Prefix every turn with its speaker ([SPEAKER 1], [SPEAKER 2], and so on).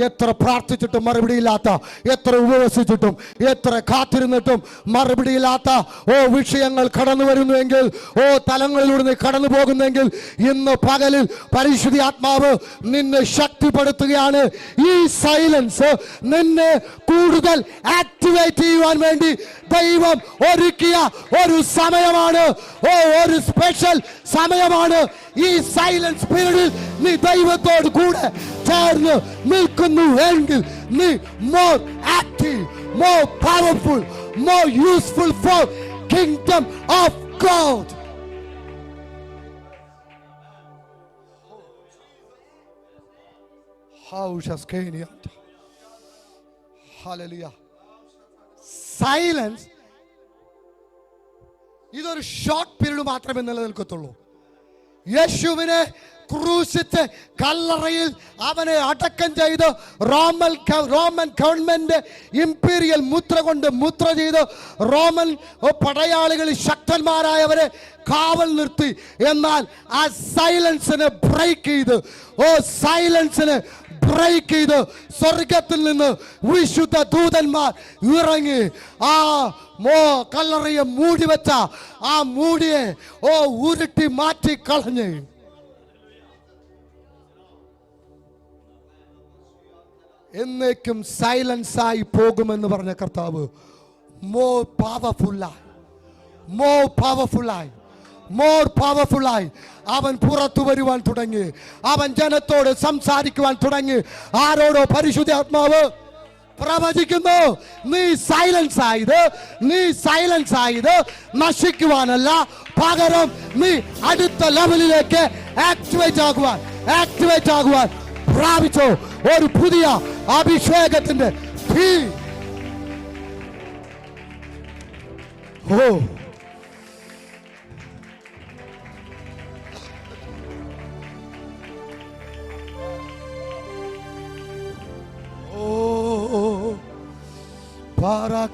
[SPEAKER 1] എത്ര പ്രാർത്ഥിച്ചിട്ടും മറുപടിയില്ലാത്ത, എത്ര ഉപവസിച്ചിട്ടും എത്ര കാത്തിരുന്നിട്ടും മറുപടിയില്ലാത്ത വിഷയങ്ങൾ കടന്നു വരുന്നുവെങ്കിൽ, തലങ്ങളിലൂടെ നീ കടന്നു പോകുന്നെങ്കിൽ, ഇന്ന് പകലിൽ പരിശുദ്ധ ആത്മാവ് നിന്നെ ശക്തിപ്പെടുത്തുകയാണ്. ഈ സൈലൻസ് നിന്നെ കൂടുതൽ ആക്ടിവേറ്റ് ചെയ്യുവാൻ വേണ്ടി ദൈവം ഒരുക്കിയ ഒരു സമയമാണ്. ഒരു സ്പെഷ്യൽ സമയമാണ്. ഈ സൈലൻസ് പീരീഡിൽ നീ ദൈവത്തോട് കൂടെ ചേർന്ന് നിൽക്കുന്നുവെങ്കിൽ നീ more active, more powerful, more useful for kingdom of God. Silence ഇതൊരു ഷോർട്ട് പീരീഡ് മാത്രമേ നിലനിൽക്കത്തുള്ളൂ. യേശുവിനെ ക്രൂശിച്ച് കല്ലറയിൽ അവനെ അടക്കം ചെയ്ത് റോമൻ ഗവൺമെന്റ് ഇംപീരിയൽ മുദ്ര കൊണ്ട് മുദ്ര ചെയ്ത് റോമൻ പടയാളികൾ ശക്തന്മാരായവരെ കാവൽ നിർത്തി. എന്നാൽ ആ സൈലൻസിനെ ബ്രേക്ക് ചെയ്ത് സ്വർഗത്തിൽ നിന്ന് വിശുദ്ധ ദൂതന്മാർ ഇറങ്ങി ആ കല്ലറയെ മൂടി വെച്ച ആ മൂടിയെ ഉരുട്ടി മാറ്റി കളഞ്ഞ് എന്നേക്കും സൈലൻസ് ആയി പോകുമെന്ന് പറഞ്ഞ കർത്താവ് മോർ പവർഫുള്ളായി അവൻ പുറത്തു വരുവാൻ തുടങ്ങി. അവൻ ജനത്തോട് സംസാരിക്കുവാൻ തുടങ്ങി. ആരോടോ പരിശുദ്ധാത്മാവ് പ്രവചിക്കുന്നു, നീ സൈലൻസ് ആയത് നശിക്കുവാനല്ല, പകരം നീ അടുത്ത ലെവലിലേക്ക് ആക്ടിവേറ്റ് ആകുവാൻ പ്രാപിച്ചോ ഒരു പുതിയ അഭിഷേകത്തിന്റെ തീ. Para